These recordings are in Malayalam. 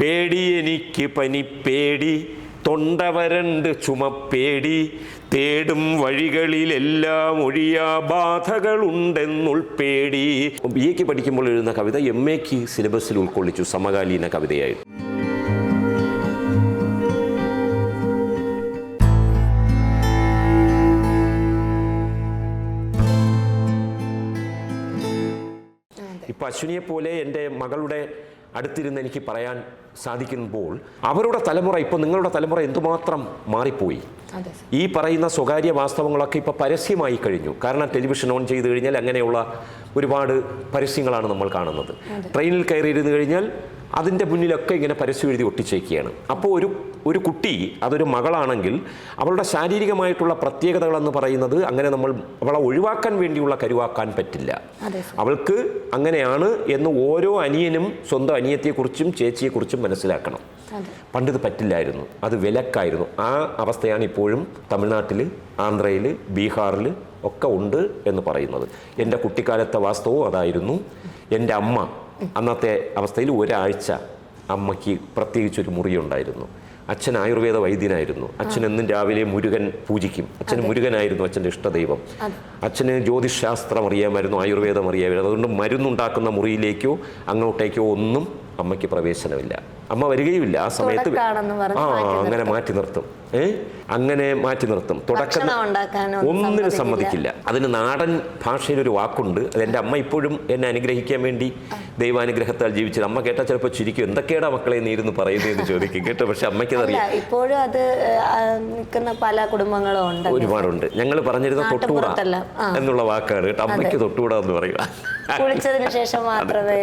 പേടി എനിക്ക് പനിപ്പേടി, തൊണ്ടവരണ്ട് ചുമപ്പേടി, തേടും വഴികളിലെല്ലാം ഒഴിയാ ബാധകളുണ്ടെന്നുൾപ്പേടി. BA പഠിക്കുമ്പോൾ എഴുതുന്ന കവിത MA സിലബസിൽ ഉൾക്കൊള്ളിച്ചു, സമകാലീന കവിതയായിരുന്നു. ഇപ്പം അശ്വിനിയെ പോലെ എൻ്റെ മകളുടെ അടുത്തിരുന്ന് എനിക്ക് പറയാൻ സാധിക്കുമ്പോൾ അവരുടെ തലമുറ, ഇപ്പോൾ നിങ്ങളുടെ തലമുറ എന്തുമാത്രം മാറിപ്പോയി. ഈ പറയുന്ന സ്വകാര്യ വാസ്തവങ്ങളൊക്കെ ഇപ്പോൾ പരസ്യമായി കഴിഞ്ഞു. കാരണം ടെലിവിഷൻ ഓൺ ചെയ്ത് കഴിഞ്ഞാൽ അങ്ങനെയുള്ള ഒരുപാട് പരസ്യങ്ങളാണ് നമ്മൾ കാണുന്നത്. ട്രെയിനിൽ കയറിയിരുന്ന് കഴിഞ്ഞാൽ അതിൻ്റെ മുന്നിലൊക്കെ ഇങ്ങനെ പരസ്യം എഴുതി ഒട്ടിച്ചേക്കുകയാണ്. അപ്പോൾ ഒരു കുട്ടി, അതൊരു മകളാണെങ്കിൽ അവളുടെ ശാരീരികമായിട്ടുള്ള പ്രത്യേകതകളെന്ന് പറയുന്നത് അങ്ങനെ അവളെ ഒഴിവാക്കാൻ വേണ്ടിയുള്ള കരുവാക്കാൻ പറ്റില്ല. അവൾക്ക് അങ്ങനെയാണ് എന്ന് ഓരോ അനിയനും സ്വന്തം അനിയത്തെക്കുറിച്ചും ചേച്ചിയെക്കുറിച്ചും മനസ്സിലാക്കണം. പണ്ടിത് പറ്റില്ലായിരുന്നു, അത് വിലക്കായിരുന്നു. ആ അവസ്ഥയാണ് ഇപ്പോഴും തമിഴ്നാട്ടിൽ, ആന്ധ്രയിൽ, ബീഹാറിൽ ഒക്കെ ഉണ്ട് എന്ന് പറയുന്നത്. എൻ്റെ കുട്ടിക്കാലത്തെ വാസ്തവവും അതായിരുന്നു. എൻ്റെ അമ്മ അന്നത്തെ അവസ്ഥയിൽ ഒരാഴ്ച അമ്മയ്ക്ക് പ്രത്യേകിച്ചൊരു മുറിയുണ്ടായിരുന്നു. അച്ഛൻ ആയുർവേദ വൈദ്യനായിരുന്നു. അച്ഛൻ എന്നും രാവിലെ മുരുകൻ പൂജിക്കും. അച്ഛന് മുരുകനായിരുന്നു അച്ഛൻ്റെ ഇഷ്ടദൈവം. അച്ഛന് ജ്യോതിശാസ്ത്രം അറിയാമായിരുന്നു, ആയുർവേദം അറിയാമായിരുന്നു. അതുകൊണ്ട് മരുന്നുണ്ടാക്കുന്ന മുറിയിലേക്കോ അങ്ങോട്ടേക്കോ ഒന്നും അമ്മയ്ക്ക് പ്രവേശനമില്ല. അമ്മ വരികയുമില്ല ആ സമയത്ത്. അങ്ങനെ മാറ്റി നിർത്തും. അങ്ങനെ മാറ്റി നിർത്തും. തുടക്കം ഒന്നിനും സമ്മതിക്കില്ല. അതിന് നാടൻ ഭാഷയിലൊരു വാക്കുണ്ട്. അതെൻ്റെ അമ്മ ഇപ്പോഴും എന്നെ അനുഗ്രഹിക്കാൻ വേണ്ടി ദൈവാനുഗ്രഹത്താൽ ജീവിച്ചത്. അമ്മ കേട്ടാൽ ചിലപ്പോൾ ചിരിക്കും, എന്തൊക്കെയാണ് മക്കളെ നീരുന്ന് പറയുന്നതെന്ന് ചോദിക്കും കേട്ടോ. പക്ഷെ അമ്മയ്ക്കതറിയാം. ഇപ്പോഴും അത് നിൽക്കുന്ന പല കുടുംബങ്ങളും ഉണ്ട്, ഒരുപാടുണ്ട്. ഞങ്ങൾ പറഞ്ഞിരുന്ന തൊട്ടൂട എന്നുള്ള വാക്കാണ് കേട്ടോ. അമ്മയ്ക്ക് തൊട്ടൂട എന്ന് പറയുക. ശേഷം മാത്രമേ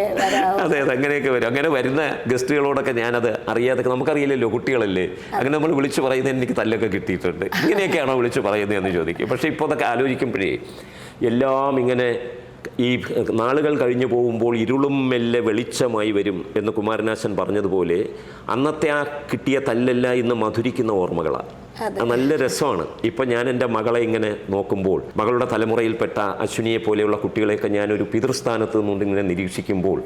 അതെ, അങ്ങനെയൊക്കെ വരും. അങ്ങനെ വരുന്ന ഗസ്റ്റുകളോടൊക്കെ ഞാനത് അറിയാതെ, നമുക്കറിയില്ലല്ലോ, കുട്ടികളല്ലേ, അങ്ങനെ നമ്മൾ വിളിച്ചു പറയുന്നത് എനിക്ക് തല്ലൊക്കെ കിട്ടിയിട്ടുണ്ട്. ഇങ്ങനെയൊക്കെയാണോ വിളിച്ചു പറയുന്നതെന്ന് ചോദിക്കും. പക്ഷേ ഇപ്പോൾ അതൊക്കെ ആലോചിക്കുമ്പോഴേ എല്ലാം ഇങ്ങനെ ഈ നാളുകൾ കഴിഞ്ഞു പോകുമ്പോൾ ഇരുളും മെല്ലെ വെളിച്ചമായി വരും എന്ന് കുമാരനാശൻ പറഞ്ഞതുപോലെ അന്നത്തെ ആ കിട്ടിയ തല്ലല്ല ഇന്ന് മധുരിക്കുന്ന ഓർമ്മകളാണ്. നല്ല രസമാണ്. ഇപ്പം ഞാൻ എൻ്റെ മകളെ ഇങ്ങനെ നോക്കുമ്പോൾ, മകളുടെ തലമുറയിൽപ്പെട്ട അശ്വിനിയെ പോലെയുള്ള കുട്ടികളെയൊക്കെ ഞാനൊരു പിതൃസ്ഥാനത്ത് നിന്നുകൊണ്ട് ഇങ്ങനെ നിരീക്ഷിക്കുമ്പോൾ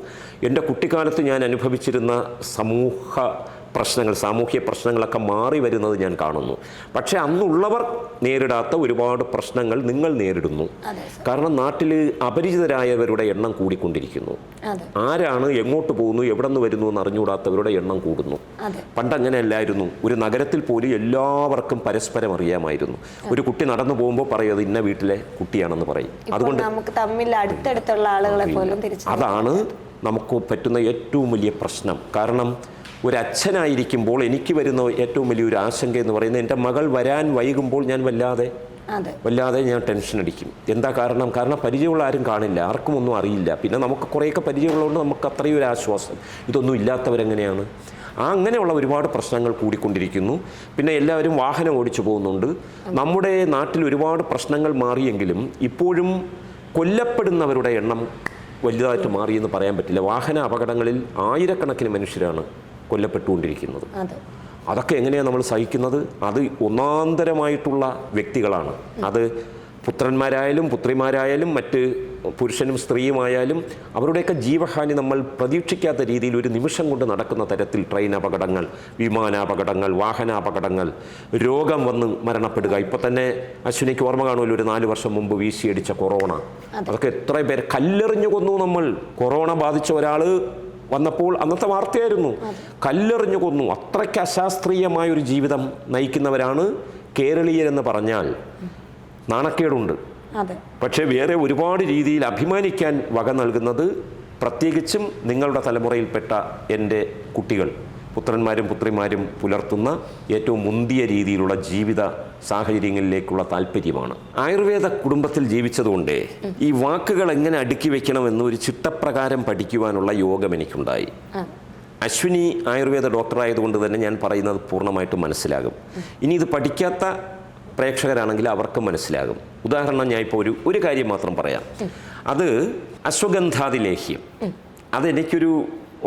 എൻ്റെ കുട്ടിക്കാലത്ത് ഞാൻ അനുഭവിച്ചിരുന്ന സാമൂഹ്യ പ്രശ്നങ്ങളൊക്കെ മാറി വരുന്നത് ഞാൻ കാണുന്നു. പക്ഷേ അന്നുള്ളവർ നേരിടാത്ത ഒരുപാട് പ്രശ്നങ്ങൾ നിങ്ങൾ നേരിടുന്നു. കാരണം നാട്ടിൽ അപരിചിതരായവരുടെ എണ്ണം കൂടിക്കൊണ്ടിരിക്കുന്നു. ആരാണ്, എങ്ങോട്ട് പോകുന്നു, എവിടെ നിന്ന് വരുന്നു എന്ന് അറിഞ്ഞുകൂടാത്തവരുടെ എണ്ണം കൂടുന്നു. പണ്ടങ്ങനെയല്ലായിരുന്നു. ഒരു നഗരത്തിൽ പോലും എല്ലാവർക്കും പരസ്പരം അറിയാമായിരുന്നു. ഒരു കുട്ടി നടന്നു പോകുമ്പോൾ പറയും ഇന്ന വീട്ടിലെ കുട്ടിയാണെന്ന് പറയും. അതുകൊണ്ട് നമുക്ക് തമ്മിൽ അടുത്തടുത്തുള്ള ആളുകളെ പോലും അതാണ് നമുക്ക് പറ്റുന്ന ഏറ്റവും വലിയ പ്രശ്നം. കാരണം ഒരച്ഛനായിരിക്കുമ്പോൾ എനിക്ക് വരുന്ന ഏറ്റവും വലിയൊരു ആശങ്ക എന്ന് പറയുന്നത് എൻ്റെ മകൾ വരാൻ വൈകുമ്പോൾ ഞാൻ വല്ലാതെ ഞാൻ ടെൻഷൻ അടിക്കും. എന്താ കാരണം? പരിചയമുള്ള ആരും കാണില്ല, ആർക്കും ഒന്നും അറിയില്ല. പിന്നെ നമുക്ക് കുറേയൊക്കെ പരിചയമുള്ളതുകൊണ്ട് നമുക്ക് അത്രയും ഒരു ആശ്വാസം. ഇതൊന്നും ഇല്ലാത്തവരെങ്ങനെയാണ്? അങ്ങനെയുള്ള ഒരുപാട് പ്രശ്നങ്ങൾ കൂടിക്കൊണ്ടിരിക്കുന്നു. പിന്നെ എല്ലാവരും വാഹനം ഓടിച്ചു പോകുന്നുണ്ട്. നമ്മുടെ നാട്ടിൽ ഒരുപാട് പ്രശ്നങ്ങൾ മാറിയെങ്കിലും ഇപ്പോഴും കൊല്ലപ്പെടുന്നവരുടെ എണ്ണം വലുതായിട്ട് മാറിയെന്ന് പറയാൻ പറ്റില്ല. വാഹന അപകടങ്ങളിൽ ആയിരക്കണക്കിന് മനുഷ്യരാണ് കൊല്ലപ്പെട്ടുകൊണ്ടിരിക്കുന്നത്. അതൊക്കെ എങ്ങനെയാണ് നമ്മൾ സഹിക്കുന്നത്? അത് ഒന്നാന്തരമായിട്ടുള്ള വ്യക്തികളാണ്. അത് പുത്രന്മാരായാലും പുത്രിമാരായാലും മറ്റ് പുരുഷനും സ്ത്രീയുമായാലും അവരുടെയൊക്കെ ജീവഹാനി നമ്മൾ പ്രതീക്ഷിക്കാത്ത രീതിയിൽ ഒരു നിമിഷം കൊണ്ട് നടക്കുന്ന തരത്തിൽ ട്രെയിൻ അപകടങ്ങൾ, വിമാനാപകടങ്ങൾ, വാഹനാപകടങ്ങൾ, രോഗം വന്ന് മരണപ്പെടുക. ഇപ്പോൾ തന്നെ അശ്വിനിക്ക് ഓർമ്മ കാണുമല്ലോ, ഒരു 4 വർഷം മുമ്പ് വീശിയടിച്ച കൊറോണ. അതൊക്കെ എത്ര പേര് കല്ലെറിഞ്ഞു കൊന്നു. നമ്മൾ കൊറോണ ബാധിച്ച ഒരാൾ വന്നപ്പോൾ അന്നത്തെ വാർത്തയായിരുന്നു, കല്ലെറിഞ്ഞു കൊന്നു. അത്രയ്ക്ക് അശാസ്ത്രീയമായൊരു ജീവിതം നയിക്കുന്നവരാണ് കേരളീയരെന്ന് പറഞ്ഞാൽ നാണക്കേടുണ്ട്. പക്ഷേ വേറെ ഒരുപാട് രീതിയിൽ അഭിമാനിക്കാൻ വക നൽകുന്നത് പ്രത്യേകിച്ചും നിങ്ങളുടെ തലമുറയിൽപ്പെട്ട എൻ്റെ കുട്ടികൾ, പുത്രന്മാരും പുത്രിമാരും പുലർത്തുന്ന ഏറ്റവും മുന്തിയ രീതിയിലുള്ള ജീവിത സാഹചര്യങ്ങളിലേക്കുള്ള താല്പര്യമാണ്. ആയുർവേദ കുടുംബത്തിൽ ജീവിച്ചതുകൊണ്ട് ഈ വാക്കുകൾ എങ്ങനെ അടുക്കി വെക്കണമെന്ന് ഒരു ചിട്ടപ്രകാരം പഠിക്കുവാനുള്ള യോഗം എനിക്കുണ്ടായി. അശ്വിനി ആയുർവേദ ഡോക്ടറായതുകൊണ്ട് തന്നെ ഞാൻ പറയുന്നത് പൂർണ്ണമായിട്ടും മനസ്സിലാകും. ഇനി ഇത് പഠിക്കാത്ത പ്രേക്ഷകരാണെങ്കിൽ അവർക്ക് മനസ്സിലാകും. ഉദാഹരണം ഞാൻ ഇപ്പോൾ ഒരു കാര്യം മാത്രം പറയാം. അത് അശ്വഗന്ധാദി ലേഹ്യം. അതെനിക്കൊരു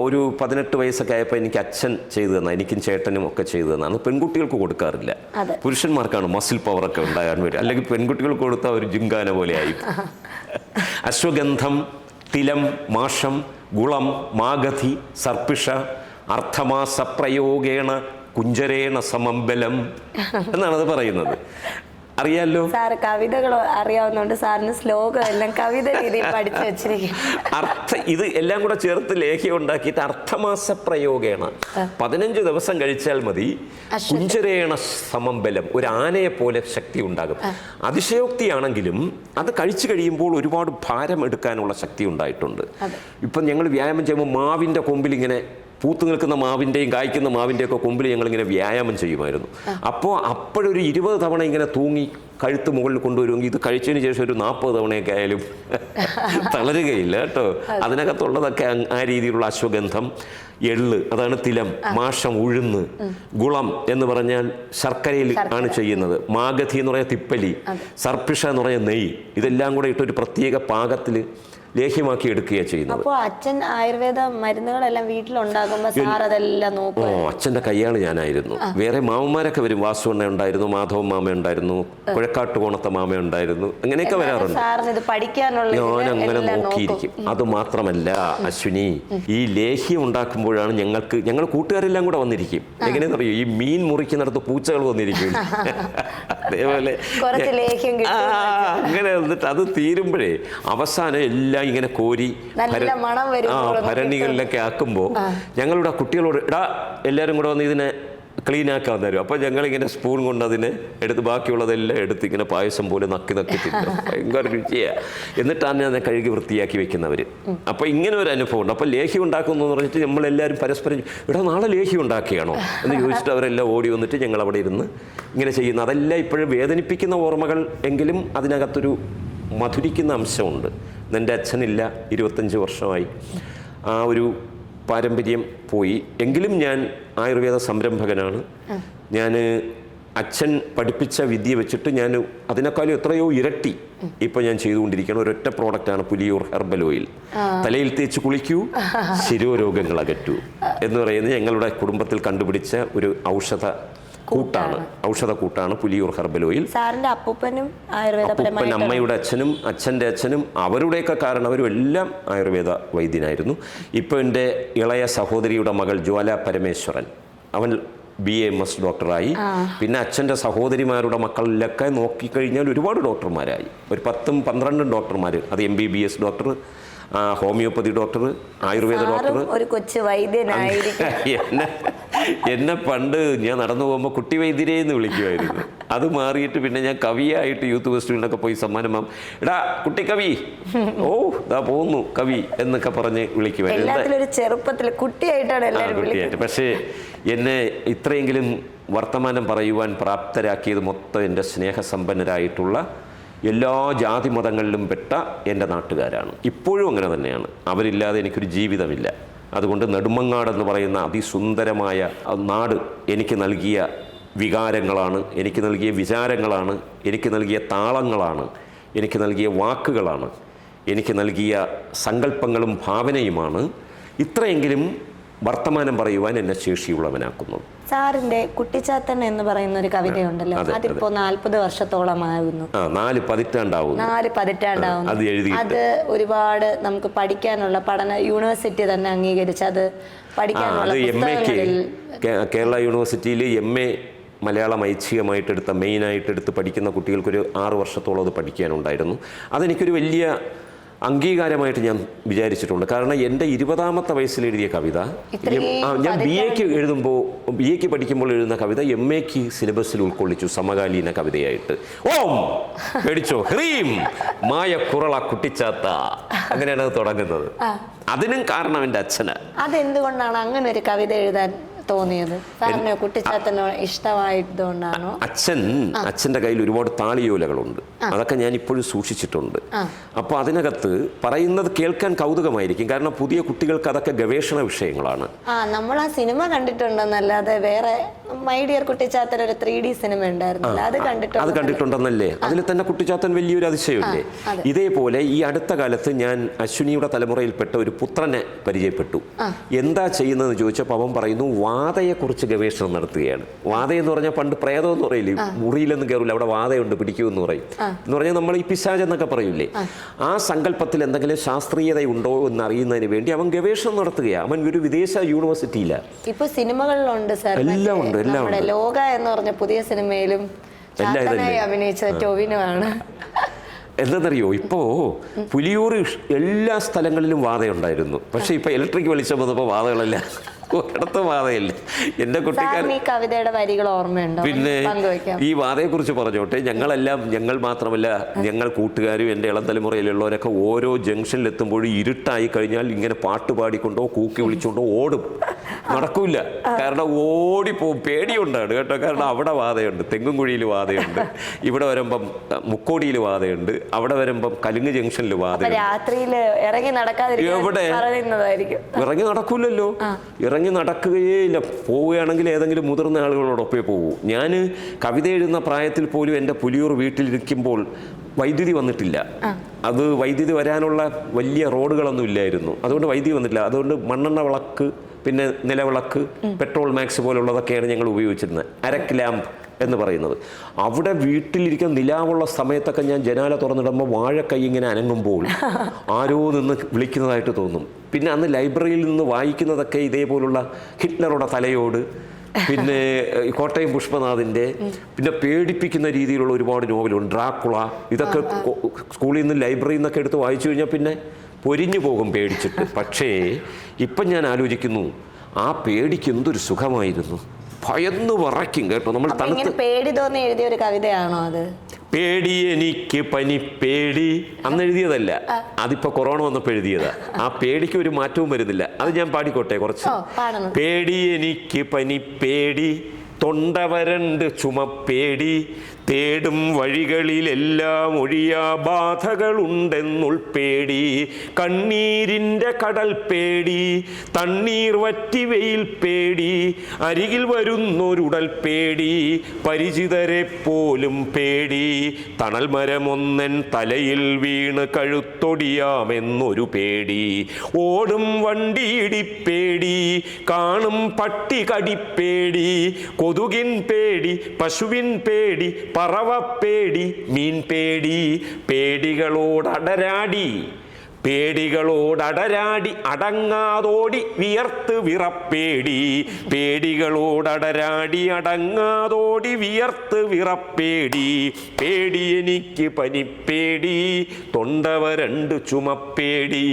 18 വയസ്സൊക്കെ ആയപ്പോൾ എനിക്ക് അച്ഛൻ ചെയ്തു തന്ന, എനിക്കും ചേട്ടനും ഒക്കെ ചെയ്തു തന്നാണ്. പെൺകുട്ടികൾക്ക് കൊടുക്കാറില്ല, പുരുഷന്മാർക്കാണ് മസിൽ പവറൊക്കെ ഉണ്ടാകാൻ വരും. അല്ലെങ്കിൽ പെൺകുട്ടികൾക്ക് കൊടുത്താൽ ഒരു ജിങ്കാന പോലെ ആയി. അശ്വഗന്ധം, തിലം, മാഷം, ഗുളം, മാഗധി, സർപ്പിഷ, അർത്ഥമാസ പ്രയോഗേണ കുഞ്ചരേണ സമമ്പലം എന്നാണത് പറയുന്നത്. അറിയാലോ സാർ കവിതകൾ അറിയാവുന്നതുകൊണ്ട് സാറിന് ശ്ലോകം എല്ലാം കവിത രീതിയിൽ പഠിച്ചു വെച്ചിരിക്കും. ഇത് എല്ലാം കൂടെ ചേർത്ത് ലേഖ്യം ഉണ്ടാക്കിയിട്ട് അർത്ഥമാസ പ്രയോഗേണ 15 ദിവസം കഴിച്ചാൽ മതി കുഞ്ചരേണ സമമ്പലം, ഒരു ആനയെ പോലെ ശക്തി ഉണ്ടാകും. അതിശയോക്തിയാണെങ്കിലും അത് കഴിച്ചു കഴിയുമ്പോൾ ഒരുപാട് ഭാരം എടുക്കാനുള്ള ശക്തി ഉണ്ടായിട്ടുണ്ട്. ഇപ്പം ഞങ്ങൾ വ്യായാമം ചെയ്യുമ്പോൾ മാവിൻ്റെ കൊമ്പിൽ ഇങ്ങനെ പൂത്തു നിൽക്കുന്ന മാവിൻ്റെയും കായ്ക്കുന്ന മാവിൻ്റെയും ഒക്കെ കൊമ്പിൽ ഞങ്ങളിങ്ങനെ വ്യായാമം ചെയ്യുമായിരുന്നു. അപ്പോൾ അപ്പോഴൊരു 20 തവണ ഇങ്ങനെ തൂങ്ങി കഴുത്ത് മുകളിൽ കൊണ്ടുവരുമെങ്കിൽ ഇത് കഴിച്ചതിന് ശേഷം ഒരു 40 തവണയൊക്കെ ആയാലും തളരുകയില്ല കേട്ടോ. അതിനകത്തുള്ളതൊക്കെ ആ രീതിയിലുള്ള അശ്വഗന്ധം, എള്ള് അതാണ് തിലം, മാഷം ഉഴുന്ന്, ഗുളം എന്ന് പറഞ്ഞാൽ ശർക്കരയിൽ ആണ് ചെയ്യുന്നത്, മാഗധി എന്ന് പറഞ്ഞാൽ തിപ്പലി, സർപ്പിഷ എന്ന് പറഞ്ഞാൽ നെയ്യ്, ഇതെല്ലാം കൂടെ ഇട്ടൊരു പ്രത്യേക പാകത്തിൽ ലേഹ്യമാക്കി എടുക്കുകയാണ് ചെയ്യുന്നത്. അപ്പോൾ അച്ഛൻ ആയുർവേദ മരുന്നുകളെല്ലാം വീട്ടിലുണ്ടാകുമ്പോൾ സാർ അതെല്ലാം നോക്കും? അച്ഛൻ്റെ കയ്യാള് ഞാനായിരുന്നു. വേറെ മാമന്മാരൊക്കെ വരും. വാസുവണ്ണ ഉണ്ടായിരുന്നു, മാധവൻ മാമ ഉണ്ടായിരുന്നു, കുഴക്കാട്ട് കോണത്തെ മാമ ഉണ്ടായിരുന്നു, അങ്ങനെയൊക്കെ വരാറുണ്ട്. ഞാൻ അങ്ങനെ നോക്കിയിരിക്കും. അത് മാത്രമല്ല അശ്വിനി, ഈ ലേഹ്യം ഉണ്ടാക്കുമ്പോഴാണ് ഞങ്ങൾ കൂട്ടുകാരെല്ലാം കൂടെ വന്നിരിക്കും. എങ്ങനെയാണെന്ന് അറിയോ, ഈ മീൻ മുറിക്കുന്നിടത്ത് പൂച്ചകൾ വന്നിരിക്കും. അതേപോലെ അങ്ങനെ വന്നിട്ട് അത് തീരുമ്പോഴേ അവസാനം എല്ലാം ഇങ്ങനെ കോരി ഭരണികളിലൊക്കെ ആക്കുമ്പോൾ ഞങ്ങളുടെ കുട്ടികളോട് എടാ എല്ലാവരും കൂടെ വന്ന് ഇതിനെ ക്ലീൻ ആക്കാൻ തരും. അപ്പോൾ ഞങ്ങളിങ്ങനെ സ്പൂൺ കൊണ്ട് അതിനെ എടുത്ത് ബാക്കിയുള്ളതെല്ലാം എടുത്ത് ഇങ്ങനെ പായസം പോലെ നക്കി തിന്നും. ഭയങ്കര രുചിയാണ്. എന്നിട്ടാണ് ഞാൻ കഴുകി വൃത്തിയാക്കി വെക്കുന്നവർ. അപ്പോൾ ഇങ്ങനെ ഒരു അനുഭവം ഉണ്ട്. അപ്പോൾ ലേഹ്യം ഉണ്ടാക്കുന്നു എന്ന് പറഞ്ഞിട്ട് നമ്മളെല്ലാവരും പരസ്പരം എടാ നാളെ ലേഹ്യം ഉണ്ടാക്കിയാണോ എന്ന് ചോദിച്ചിട്ട് അവരെല്ലാം ഓടി വന്നിട്ട് ഞങ്ങൾ അവിടെ ഇരുന്ന് ഇങ്ങനെ ചെയ്യുന്നു. അതെല്ലാം ഇപ്പോഴും വേദനിപ്പിക്കുന്ന ഓർമ്മകൾ എങ്കിലും അതിനകത്തൊരു മധുരിക്കുന്ന അംശമുണ്ട്. എൻ്റെ അച്ഛനില്ല, 25 വർഷമായി. ആ ഒരു പാരമ്പര്യം പോയി. എങ്കിലും ഞാൻ ആയുർവേദ സംരംഭകനാണ്. ഞാൻ അച്ഛൻ പഠിപ്പിച്ച വിദ്യ വെച്ചിട്ട് ഞാൻ അതിനേക്കാളും എത്രയോ ഇരട്ടി ഇപ്പോൾ ഞാൻ ചെയ്തുകൊണ്ടിരിക്കണം. ഒരൊറ്റ പ്രോഡക്റ്റാണ് പുലിയൂർ ഹെർബൽ ഓയിൽ. തലയിൽ തേച്ച് കുളിക്കൂ, ശിരോരോഗങ്ങൾ അകറ്റൂ എന്ന് പറയുന്നത് ഞങ്ങളുടെ കുടുംബത്തിൽ കണ്ടുപിടിച്ച ഒരു ഔഷധക്കൂട്ടാണ് പുലിയൂർ ഹെർബൽ ഓയിൽ. അപ്പൂപ്പൻ അമ്മയുടെ അച്ഛനും അച്ഛൻ്റെ അച്ഛനും അവരുടെയൊക്കെ കാരണവരും എല്ലാം ആയുർവേദ വൈദ്യനായിരുന്നു. ഇപ്പോൾ എൻ്റെ ഇളയ സഹോദരിയുടെ മകൾ ജ്വാല പരമേശ്വരൻ, അവൻ BAMS ഡോക്ടറായി. പിന്നെ അച്ഛൻ്റെ സഹോദരിമാരുടെ മക്കളിലൊക്കെ നോക്കിക്കഴിഞ്ഞാൽ ഒരുപാട് ഡോക്ടർമാരായി. ഒരു 10-12 ഡോക്ടർമാർ. അത് MBBS doctor, homeopathy doctor, ayurveda doctor. ഒരു കൊച്ചു വൈദ്യനായിരിക്കും. എന്നെ പണ്ട് ഞാൻ നടന്നു പോകുമ്പോൾ കുട്ടി വൈദ്യരേ എന്ന് വിളിക്കുമായിരുന്നു. അത് മാറിയിട്ട് പിന്നെ ഞാൻ കവിയായിട്ട് യൂത്ത് ഫെസ്റ്റിവലിനൊക്കെ പോയി സമ്മാനം എടാ കുട്ടി കവി, ഓ ഇതാ പോകുന്നു കവി എന്നൊക്കെ പറഞ്ഞ് വിളിക്കുമായിരുന്നു. കുട്ടിയായിട്ട്. പക്ഷേ എന്നെ ഇത്രയെങ്കിലും വർത്തമാനം പറയുവാൻ പ്രാപ്തരാക്കിയത് മൊത്തം എൻ്റെ സ്നേഹസമ്പന്നരായിട്ടുള്ള എല്ലാ ജാതി മതങ്ങളിലും പെട്ട എൻ്റെ നാട്ടുകാരാണ്. ഇപ്പോഴും അങ്ങനെ തന്നെയാണ്. അവരില്ലാതെ എനിക്കൊരു ജീവിതമില്ല. അതുകൊണ്ട് നെടുമങ്ങാടെന്ന് പറയുന്ന അതിസുന്ദരമായ നാട് എനിക്ക് നൽകിയ വികാരങ്ങളാണ്, എനിക്ക് നൽകിയ വിചാരങ്ങളാണ്, എനിക്ക് നൽകിയ താളങ്ങളാണ്, എനിക്ക് നൽകിയ വാക്കുകളാണ്, എനിക്ക് നൽകിയ സങ്കല്പങ്ങളും ഭാവനയുമാണ് ഇത്രയെങ്കിലും വർത്തമാനം പറയുവാൻ എന്നെ ശേഷിയുള്ളവനാക്കുന്നത്. സാറിന്റെ കുട്ടിച്ചാത്തൻ എന്ന് പറയുന്ന ഒരു കവിതയുണ്ടല്ലോ, അതിപ്പോ 40 വർഷത്തോളമാകുന്നു. 4 പതിറ്റാണ്ടാവുന്നു. അത് ഒരുപാട് നമുക്ക് പഠിക്കാനുള്ള യൂണിവേഴ്സിറ്റി തന്നെ അംഗീകരിച്ച് അത് പഠിക്കാനുള്ള കേരള യൂണിവേഴ്സിറ്റിയിൽ MA മലയാളം ഐച്ഛികമായിട്ടെടുത്ത മെയിനായിട്ടെടുത്ത് പഠിക്കുന്ന കുട്ടികൾക്കൊരു 6 വർഷത്തോളം അത് പഠിക്കാനുണ്ടായിരുന്നു. അതെനിക്കൊരു വലിയ അംഗീകാരമായിട്ട് ഞാൻ വിചാരിച്ചിട്ടുണ്ട്. കാരണം എൻ്റെ 20ാമത്തെ വയസ്സിൽ എഴുതിയ കവിത ഞാൻ BA പഠിക്കുമ്പോൾ എഴുതുന്ന കവിത MA സിലബസിൽ ഉൾക്കൊള്ളിച്ചു സമകാലീന കവിതയായിട്ട്. ഓം പേടിച്ചോ ഹ്രീം മായ കുറള കുട്ടിച്ചാത്ത, അങ്ങനെയാണ് അത് തുടങ്ങുന്നത്. അതിനും കാരണം എൻ്റെ അച്ഛന്. അതെന്തുകൊണ്ടാണ് അങ്ങനെ ഒരു കവിത എഴുതാൻ തോന്നിയത്? കുട്ടിച്ചാത്തനോ ഇഷ്ടമായതുകൊണ്ടാണോ? അച്ഛൻ്റെ കയ്യിൽ ഒരുപാട് താളിയോലകളുണ്ട്. അതൊക്കെ ഞാൻ ഇപ്പോഴും സൂക്ഷിച്ചിട്ടുണ്ട്. അപ്പോൾ അതിനകത്ത് പറയുന്നത് കേൾക്കാൻ കൗതുകമായിരിക്കും. കാരണം പുതിയ കുട്ടികൾക്ക് അതൊക്കെ ഗവേഷണ വിഷയങ്ങളാണ്. നമ്മൾ ആ സിനിമ കണ്ടിട്ടുണ്ടെന്നല്ലാതെ വേറെ മൈ ഡിയർ കുട്ടിച്ചാത്തൻ ഒരു 3D സിനിമ ഉണ്ടായിരുന്നല്ലോ, അത് കണ്ടിട്ടുണ്ടെന്നല്ലേ? അതിൽ തന്നെ കുട്ടിച്ചാത്തൻ വലിയൊരു അതിശയമല്ലേ? ഇതേപോലെ ഈ അടുത്ത കാലത്ത് ഞാൻ അശ്വിനിയുടെ തലമുറയിൽപ്പെട്ട ഒരു പുത്രനെ പരിചയപ്പെട്ടു. എന്താ ചെയ്യുന്നതെന്ന് ചോദിച്ചപ്പോൾ അവൻ പറയുന്നു, വാതയെക്കുറിച്ച് ഗവേഷണം നടത്തുകയാണ്. വാത എന്ന് പറഞ്ഞാൽ പണ്ട് പ്രേതം എന്ന് പറയില്ലേ, മുറിയിലൊന്നും കയറില്ല, അവിടെ വാതയുണ്ട് പിടിക്കുമെന്ന് പറയും. എന്ന് പറഞ്ഞാൽ നമ്മൾ ഈ പിശാച് എന്നൊക്കെ പറയില്ലേ, ആ സങ്കല്പത്തിൽ എന്തെങ്കിലും ശാസ്ത്രീയതയുണ്ടോ എന്ന് അറിയുന്നതിന് വേണ്ടി അവൻ ഗവേഷണം നടത്തുകയാണ്. അവൻ ഒരു വിദേശ യൂണിവേഴ്സിറ്റിയിലാണ്. ഇപ്പൊ സിനിമകളിലുണ്ട് സാർ, എല്ലാം ഉണ്ട്, എല്ലാം ഉണ്ട്. ലോക എന്ന് പറഞ്ഞ പുതിയ സിനിമയിലും അഭിനയിച്ച ടോവിനോ ആണ്. എന്താണെന്നറിയോ, ഇപ്പോൾ പുലിയൂർ എല്ലാ സ്ഥലങ്ങളിലും വാതയുണ്ടായിരുന്നു. പക്ഷേ ഇപ്പോൾ ഇലക്ട്രിക് വെളിച്ചം വന്നപ്പോൾ വാതകളല്ല, ഒരിടത്തും വാതയില്ല. എൻ്റെ കുട്ടിക്കാരൻ ഈ കവിതയുടെ വരികൾ ഓർമ്മയുണ്ടോ? പിന്നെ ഈ വാതയെക്കുറിച്ച് പറഞ്ഞോട്ടെ, ഞങ്ങൾ മാത്രമല്ല, ഞങ്ങൾ കൂട്ടുകാരും എൻ്റെ ഇളം തലമുറയിലുള്ളവരൊക്കെ ഓരോ ജംഗ്ഷനിലെത്തുമ്പോഴും ഇരുട്ടായി കഴിഞ്ഞാൽ ഇങ്ങനെ പാട്ട് പാടിക്കൊണ്ടോ കൂക്കി വിളിച്ചുകൊണ്ടോ ഓടും. നടക്കൂല, കാരണം ഓടിപ്പോവും, പേടിയുണ്ടാണ് കേട്ടോ. കാരണം അവിടെ വാതയുണ്ട്, തെങ്ങുംകുഴിയിൽ വാതയുണ്ട്, ഇവിടെ വരുമ്പം മുക്കോടിയിൽ വാതയുണ്ട്, അവിടെ വരുമ്പം കലുങ്ങ് ജംഗ്ഷനിൽ വാതയുണ്ട്. രാത്രിയിൽ ഇറങ്ങി നടക്കാതിരിക്കും, എവിടെ ഇറങ്ങി നടക്കൂലല്ലോ, ഇറങ്ങി നടക്കുകയേ ഇല്ല. പോവുകയാണെങ്കിൽ ഏതെങ്കിലും മുതിർന്ന ആളുകളോടൊപ്പേ പോകൂ. ഞാൻ കവിത എഴുതുന്ന പ്രായത്തിൽ പോലും എൻ്റെ പുലിയൂർ വീട്ടിലിരിക്കുമ്പോൾ വൈദ്യുതി വന്നിട്ടില്ല. അത് വൈദ്യുതി വരാനുള്ള വലിയ റോഡുകളൊന്നും ഇല്ലായിരുന്നു, അതുകൊണ്ട് വൈദ്യുതി വന്നിട്ടില്ല. അതുകൊണ്ട് മണ്ണെണ്ണ വിളക്ക്, പിന്നെ നിലവിളക്ക്, പെട്രോൾ മാക്സ് പോലുള്ളതൊക്കെയാണ് ഞങ്ങൾ ഉപയോഗിച്ചിരുന്നത്. അരക്ക് ലാമ്പ് എന്ന് പറയുന്നത്. അവിടെ വീട്ടിലിരിക്കാൻ നിലാവുള്ള സമയത്തൊക്കെ ഞാൻ ജനാല തുറന്നിടുമ്പോൾ വാഴക്കൈ ഇങ്ങനെ അനങ്ങുമ്പോൾ ആരോ നിന്ന് വിളിക്കുന്നതായിട്ട് തോന്നും. പിന്നെ അന്ന് ലൈബ്രറിയിൽ നിന്ന് വായിക്കുന്നതൊക്കെ ഇതേപോലുള്ള ഹിറ്റ്ലറുടെ തലയോട്, പിന്നെ കോട്ടയം പുഷ്പനാഥിൻ്റെ, പിന്നെ പേടിപ്പിക്കുന്ന രീതിയിലുള്ള ഒരുപാട് നോവലുണ്ട്, ഡ്രാക്കുള. ഇതൊക്കെ സ്കൂളിൽ നിന്ന് ലൈബ്രറിയിൽ നിന്നൊക്കെ എടുത്ത് വായിച്ചു കഴിഞ്ഞാൽ പിന്നെ പൊരിഞ്ഞു പോകും പേടിച്ചിട്ട്. പക്ഷേ ഇപ്പം ഞാൻ ആലോചിക്കുന്നു, ആ പേടിക്ക് എന്തൊരു സുഖമായിരുന്നു. ഭയന്ന് വിറയ്ക്കും കേട്ടോ. നമ്മൾ തണുത്ത് പേടി തോന്നി എഴുതിയ ഒരു കവിതയാണോ അത്? പേടി എനിക്ക് പനി പേടി അന്ന് എഴുതിയതല്ല, അതിപ്പോ കൊറോണ വന്നപ്പോൾ എഴുതിയതാ. ആ പേടിക്ക് ഒരു മാറ്റവും വരുന്നില്ല. അത് ഞാൻ പാടിക്കോട്ടെ കുറച്ച്. പേടി എനിക്ക് പനി പേടി, തൊണ്ടവരണ്ട് ചുമപ്പേടി, തേടും വഴികളിലെല്ലാം ഒഴിയാ ബാധകളുണ്ടെന്നുൾപ്പേടി, കണ്ണീരിൻ്റെ കടൽ പേടി, തണ്ണീർ വറ്റി വെയിൽ പേടി, അരികിൽ വരുന്നൊരുടൽ പേടി, പരിചിതരെ പോലും പേടി, തണൽ മരമൊന്നൻ തലയിൽ വീണ് കഴുത്തൊടിയാമെന്നൊരു പേടി, ഓടും വണ്ടിയിടിപ്പേടി, കാണും പട്ടി കടിപ്പേടി, കൊതുകിൻ പേടി, പശുവിൻ പേടി, പറവപ്പേടി, മീൻ പേടി, പേടികളോടടരാടി അടങ്ങാതോടി വിയർത്ത് വിറപ്പേടി, പേടികളോടടരാടി അടങ്ങാതോടി വിയർത്ത് വിറപ്പേടി, പേടി എനിക്ക് പനിപ്പേടി, തൊണ്ടവരണ്ട് ചുമപ്പേടി.